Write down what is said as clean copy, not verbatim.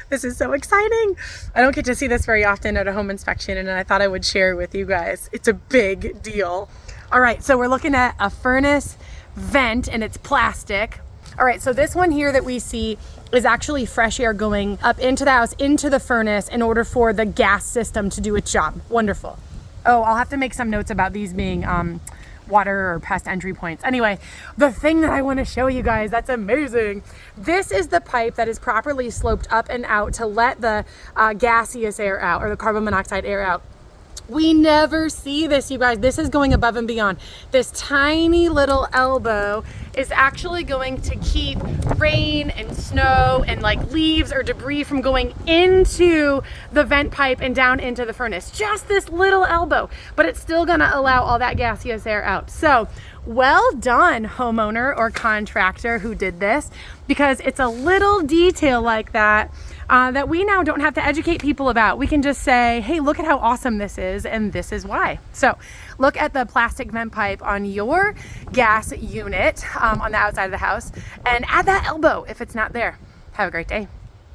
This is so exciting. I don't get to see this very often at a home inspection, and I thought I would share with you guys. It's a big deal. All right, so we're looking at a furnace vent, and it's plastic. All right, so this one here that we see is actually fresh air going up into the house, into the furnace, in order for the gas system to do its job. Wonderful. Oh, I'll have to make some notes about these being water or pest entry points. Anyway, the thing that I want to show you guys that's amazing, this is the pipe that is properly sloped up and out to let the gaseous air out, or the carbon monoxide air out. We never see this, you guys. This is going above and beyond. This tiny little elbow is actually going to keep rain and snow and like leaves or debris from going into the vent pipe and down into the furnace. Just this little elbow, but it's still gonna allow all that gaseous air out. So well done, homeowner or contractor who did this, because it's a little detail like that that we now don't have to educate people about. We can just say, hey, look at how awesome this is, and this is why. So look at the plastic vent pipe on your gas unit on the outside of the house, and add that elbow if it's not there. Have a great day.